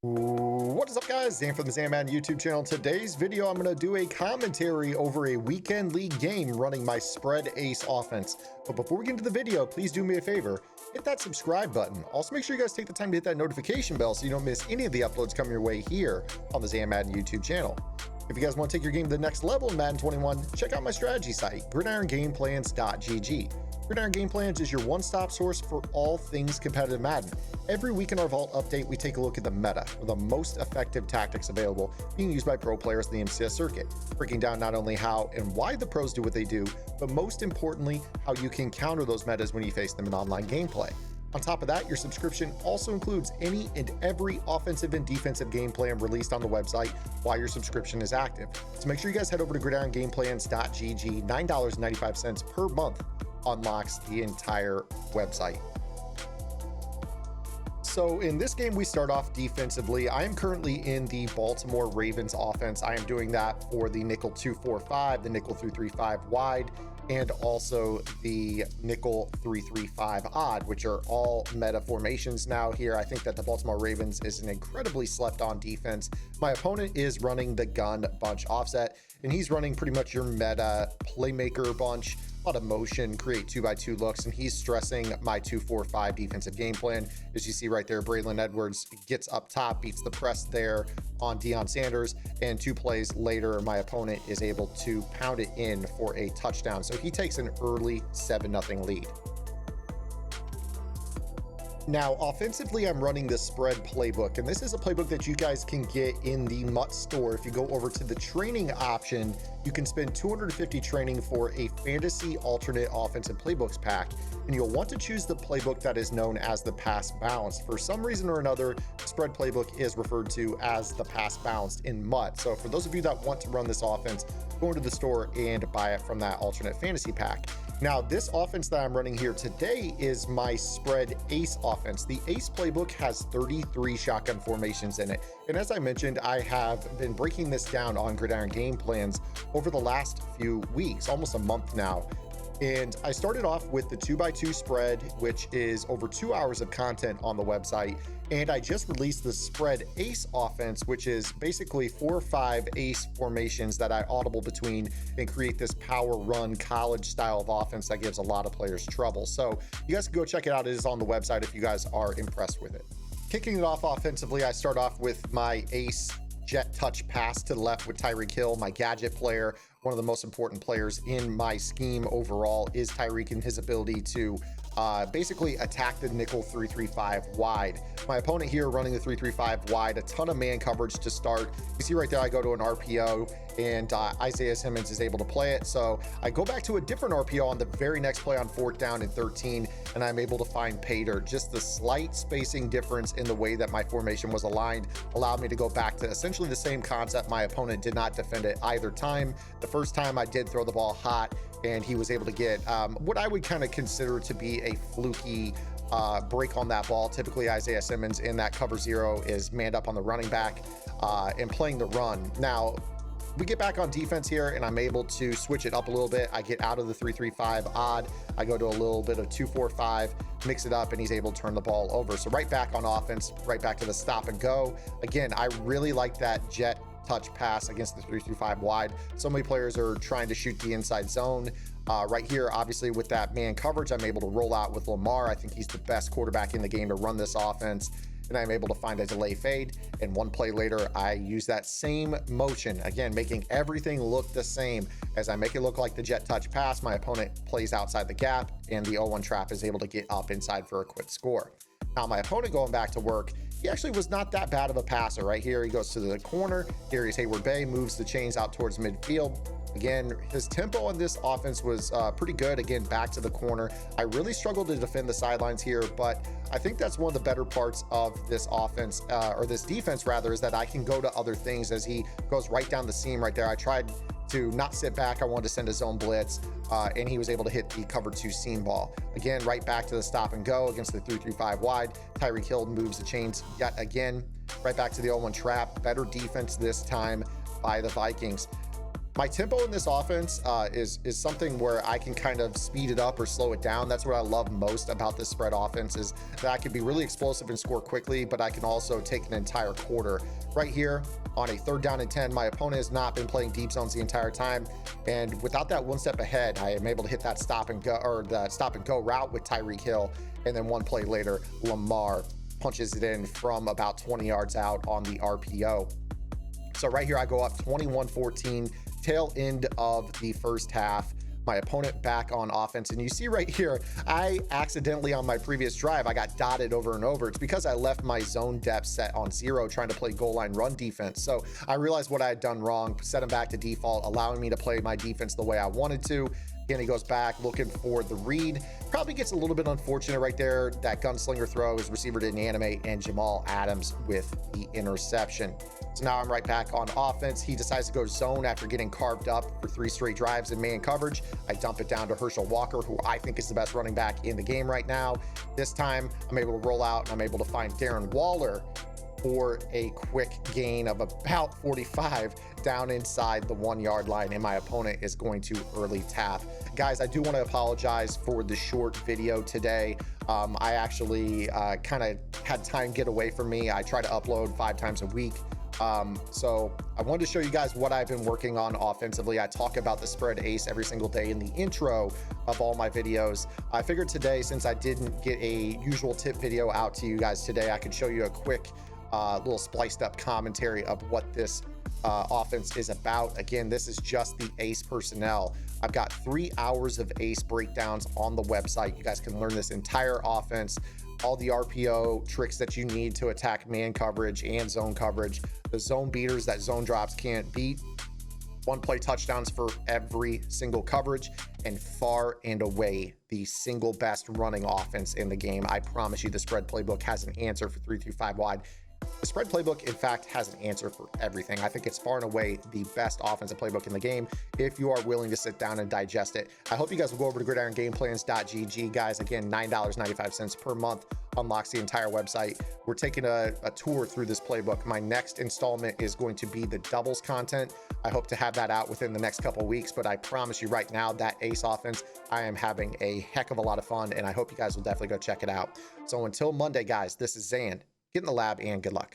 What is up, guys? Zan from the Madden YouTube channel. Today's video, I'm going to do a commentary over a weekend league game running my spread ace offense. But before we get into the video, please do me a favor, hit that subscribe button. Also, make sure you guys take the time to hit that notification bell so you don't miss any of the uploads coming your way here on the Zan Madden YouTube channel. If you guys want to take your game to the next level in Madden 21, check out my strategy site, gridirongameplans.gg. Gridiron Gameplans is your one-stop source for all things competitive Madden. Every week in our Vault update, we take a look at the meta, or the most effective tactics available being used by pro players in the MCS circuit, breaking down not only how and why the pros do what they do, but most importantly, how you can counter those metas when you face them in online gameplay. On top of that, your subscription also includes any and every offensive and defensive game plan released on the website while your subscription is active. So make sure you guys head over to gridirongameplans.gg. $9.95 per month unlocks the entire website. So in this game, we start off defensively. I am currently in the Baltimore Ravens offense. I am doing that for the nickel 2-4-5, the nickel 3-3-5 wide, and also the nickel 3-3-5 odd, which are all meta formations now here. I think that the Baltimore Ravens is an incredibly slept on defense. My opponent is running the gun bunch offset, and he's running pretty much your meta playmaker bunch. A lot of motion, create 2x2 looks, and he's stressing my 2-4-5 defensive game plan. As you see right there, Braylon Edwards gets up top, beats the press there on Deion Sanders, and 2 plays later, my opponent is able to pound it in for a touchdown. So he takes an early 7-0 lead. Now, offensively, I'm running the spread playbook, and this is a playbook that you guys can get in the MUT store. If you go over to the training option, you can spend 250 training for a fantasy alternate offensive playbooks pack, and you'll want to choose the playbook that is known as the pass balanced. For some reason or another, the spread playbook is referred to as the pass balanced in MUT. So for those of you that want to run this offense, go into the store and buy it from that alternate fantasy pack. Now, this offense that I'm running here today is my spread ace offense. The ace playbook has 33 shotgun formations in it. And as I mentioned, I have been breaking this down on Gridiron Gameplans over the last few weeks, almost a month now. And I started off with the 2x2 spread, which is over 2 hours of content on the website. And I just released the spread ace offense, which is basically 4 or 5 ace formations that I audible between and create this power run college style of offense that gives a lot of players trouble. So you guys can go check it out. It is on the website if you guys are impressed with it. Kicking it off offensively, I start off with my ace jet touch pass to the left with Tyreek Hill, my gadget player. One of the most important players in my scheme overall is Tyreek and his ability to basically attack the nickel 3-3-5 wide. My opponent here running the 3-3-5 wide, a ton of man coverage to start. You see right there, I go to an RPO and Isaiah Simmons is able to play it. So I go back to a different RPO on the very next play on 4th down and 13, and I'm able to find pay dirt. Just the slight spacing difference in the way that my formation was aligned allowed me to go back to essentially the same concept. My opponent did not defend it either time. The first time I did throw the ball hot, and he was able to get what I would kind of consider to be a fluky break on that ball. Typically, Isaiah Simmons in that cover 0 is manned up on the running back and playing the run. Now, we get back on defense here, and I'm able to switch it up a little bit. I get out of the 3-3-5 odd. I go to a little bit of 2-4-5, mix it up, and he's able to turn the ball over. So right back on offense, right back to the stop and go. Again, I really like that jet touch pass against the 3-3-5 wide. So many players are trying to shoot the inside zone. Right here, obviously, with that man coverage, I'm able to roll out with Lamar. I think he's the best quarterback in the game to run this offense, and I'm able to find a delay fade. And 1 play later, I use that same motion, again, making everything look the same. As I make it look like the jet touch pass, my opponent plays outside the gap, and the 0-1 trap is able to get up inside for a quick score. Now, my opponent going back to work, he actually was not that bad of a passer. Right here, he goes to the corner. Darius Hayward-Bay moves the chains out towards midfield. Again, his tempo on this offense was pretty good. Again, back to the corner. I really struggled to defend the sidelines here, but I think that's one of the better parts of this offense, or this defense rather, is that I can go to other things as he goes right down the seam right there. I tried to not sit back. I wanted to send a zone blitz, and he was able to hit the cover 2 seam ball. Again, right back to the stop and go against the 3-3-5 wide. Tyreek Hill moves the chains yet again. Right back to the 0-1 trap. Better defense this time by the Vikings. My tempo in this offense is something where I can kind of speed it up or slow it down. That's what I love most about this spread offense, is that I can be really explosive and score quickly, but I can also take an entire quarter. Right here on a 3rd down and 10, my opponent has not been playing deep zones the entire time, and without that one step ahead, I am able to hit that stop and go, or the stop and go route with Tyreek Hill, and then one play later, Lamar punches it in from about 20 yards out on the RPO. So right here, I go up 21-14, tail end of the first half. My opponent back on offense. And you see right here, I accidentally on my previous drive, I got dotted over and over. It's because I left my zone depth set on 0 trying to play goal line run defense. So I realized what I had done wrong, set him back to default, allowing me to play my defense the way I wanted to. Again, he goes back looking for the read. Probably gets a little bit unfortunate right there. That gunslinger throw, his receiver didn't animate, and Jamal Adams with the interception. So now I'm right back on offense. He decides to go zone after getting carved up for 3 straight drives in man coverage. I dump it down to Herschel Walker, who I think is the best running back in the game right now. This time, I'm able to roll out and I'm able to find Darren Waller for a quick gain of about 45 down inside the 1-yard line, and my opponent is going to early tap. Guys, I do want to apologize for the short video today. I actually kind of had time get away from me. I try to upload 5 times a week. So I wanted to show you guys what I've been working on offensively. I talk about the spread ace every single day in the intro of all my videos. I figured today, since I didn't get a usual tip video out to you guys today, I could show you a quick little spliced up commentary of what this offense is about. Again, this is just the ace personnel. I've got 3 hours of ace breakdowns on the website. You guys can learn this entire offense, all the RPO tricks that you need to attack man coverage and zone coverage, the zone beaters that zone drops can't beat, 1-play touchdowns for every single coverage, and far and away the single best running offense in the game. I promise you the spread playbook has an answer for 3-5 wide. The spread playbook, in fact, has an answer for everything. I think it's far and away the best offensive playbook in the game if you are willing to sit down and digest it. I hope you guys will go over to gridirongameplans.gg. Guys, again, $9.95 per month unlocks the entire website. We're taking a tour through this playbook. My next installment is going to be the doubles content. I hope to have that out within the next couple of weeks, but I promise you right now, that ace offense, I am having a heck of a lot of fun, and I hope you guys will definitely go check it out. So until Monday, guys, this is Zan. Get in the lab and good luck.